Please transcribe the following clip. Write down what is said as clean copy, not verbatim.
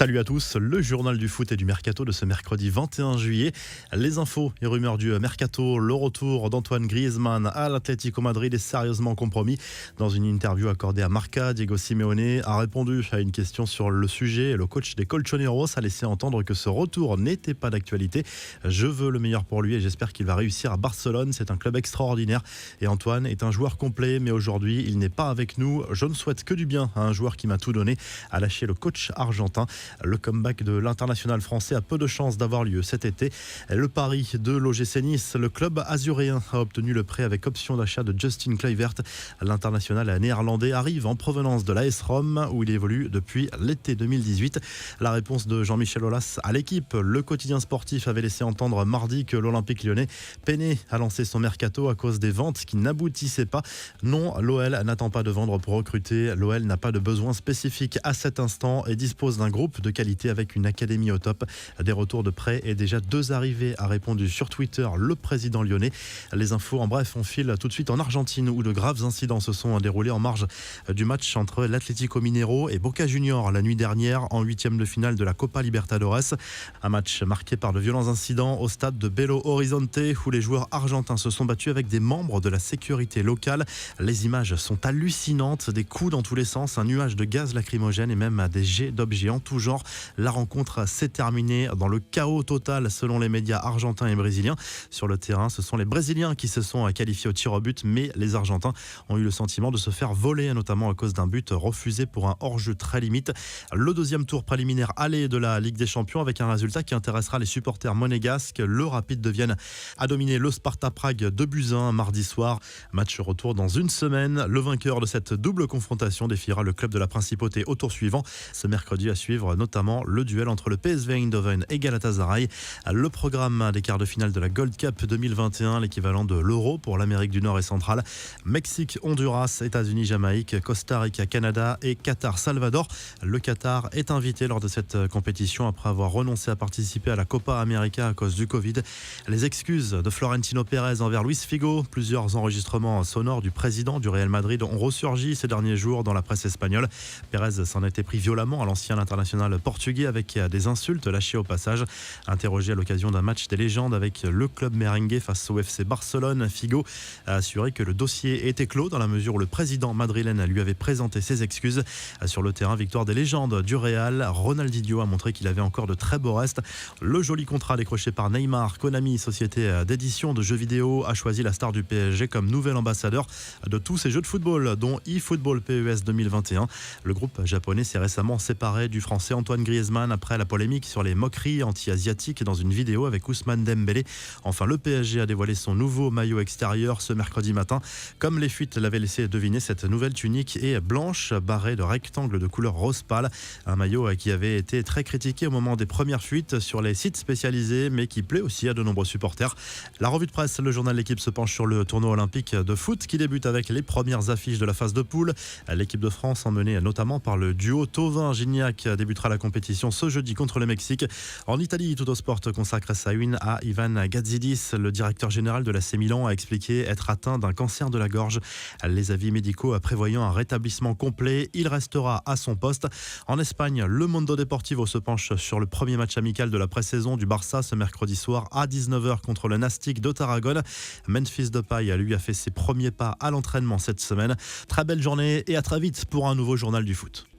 Salut à tous, le journal du foot et du mercato de ce mercredi 21 juillet. Les infos et rumeurs du mercato, le retour d'Antoine Griezmann à l'Atlético Madrid est sérieusement compromis. Dans une interview accordée à Marca, Diego Simeone a répondu à une question sur le sujet. Le coach des Colchoneros a laissé entendre que ce retour n'était pas d'actualité. Je veux le meilleur pour lui et j'espère qu'il va réussir à Barcelone. C'est un club extraordinaire et Antoine est un joueur complet, mais aujourd'hui il n'est pas avec nous. Je ne souhaite que du bien à un joueur qui m'a tout donné, a lâché le coach argentin. Le comeback de l'international français a peu de chances d'avoir lieu cet été. Le pari de l'OGC Nice, le club azuréen a obtenu le prêt avec option d'achat de Justin Kluivert. L'international néerlandais arrive en provenance de l'AS Rome où il évolue depuis l'été 2018. La réponse de Jean-Michel Aulas à l'équipe. Le quotidien sportif avait laissé entendre mardi que l'Olympique lyonnais peinait à lancer son mercato à cause des ventes qui n'aboutissaient pas. Non, l'OL n'attend pas de vendre pour recruter. L'OL n'a pas de besoin spécifique à cet instant et dispose d'un groupe de qualité avec une académie au top. Des retours de prêt et déjà 2 arrivées, a répondu sur Twitter le président lyonnais. Les infos en bref, on file tout de suite en Argentine où de graves incidents se sont déroulés en marge du match entre l'Atlético Mineiro et Boca Juniors la nuit dernière en 8e de finale de la Copa Libertadores. Un match marqué par de violents incidents au stade de Belo Horizonte où les joueurs argentins se sont battus avec des membres de la sécurité locale. Les images sont hallucinantes, des coups dans tous les sens, un nuage de gaz lacrymogène et même des jets d'objets en tout genre. La rencontre s'est terminée dans le chaos total selon les médias argentins et brésiliens. Sur le terrain, ce sont les Brésiliens qui se sont qualifiés au tir au but, mais les Argentins ont eu le sentiment de se faire voler, notamment à cause d'un but refusé pour un hors-jeu très limite. Le deuxième tour préliminaire aller de la Ligue des Champions avec un résultat qui intéressera les supporters monégasques. Le Rapide de Vienne a dominé le Sparta Prague de Buzyn mardi soir. Match retour dans une semaine. Le vainqueur de cette double confrontation défiera le club de la Principauté au tour suivant. Ce mercredi à suivre notamment le duel entre le PSV Eindhoven et Galatasaray. Le programme des quarts de finale de la Gold Cup 2021, l'équivalent de l'Euro pour l'Amérique du Nord et centrale. Mexique, Honduras, États-Unis, Jamaïque, Costa Rica, Canada et Qatar, Salvador. Le Qatar est invité lors de cette compétition après avoir renoncé à participer à la Copa América à cause du Covid. Les excuses de Florentino Pérez envers Luis Figo. Plusieurs enregistrements sonores du président du Real Madrid ont ressurgi ces derniers jours dans la presse espagnole. Pérez s'en était pris violemment à l'ancien international portugais avec des insultes lâchées au passage. Interrogé à l'occasion d'un match des légendes avec le club merengue face au FC Barcelone, Figo a assuré que le dossier était clos dans la mesure où le président madrilène lui avait présenté ses excuses. Sur le terrain, victoire des légendes du Real. Ronaldinho a montré qu'il avait encore de très beaux restes. Le joli contrat décroché par Neymar, Konami, société d'édition de jeux vidéo, a choisi la star du PSG comme nouvel ambassadeur de tous ces jeux de football, dont eFootball PES 2021. Le groupe japonais s'est récemment séparé du français Antoine Griezmann après la polémique sur les moqueries anti-asiatiques dans une vidéo avec Ousmane Dembélé. Enfin, le PSG a dévoilé son nouveau maillot extérieur ce mercredi matin. Comme les fuites l'avaient laissé deviner, cette nouvelle tunique est blanche, barrée de rectangles de couleur rose pâle. Un maillot qui avait été très critiqué au moment des premières fuites sur les sites spécialisés, mais qui plaît aussi à de nombreux supporters. La revue de presse, le journal L'équipe se penche sur le tournoi olympique de foot qui débute avec les premières affiches de la phase de poule. L'équipe de France, emmenée notamment par le duo Thauvin-Gignac, débutera la compétition ce jeudi contre le Mexique. En Italie, Tuttosport consacre sa une à Ivan Gazidis. Le directeur général de l'AC Milan a expliqué être atteint d'un cancer de la gorge. Les avis médicaux prévoyant un rétablissement complet, il restera à son poste. En Espagne, le Mundo Deportivo se penche sur le premier match amical de la pré-saison du Barça ce mercredi soir à 19h contre le Nastic de Tarragone. Memphis Depay a fait ses premiers pas à l'entraînement cette semaine. Très belle journée et à très vite pour un nouveau journal du foot.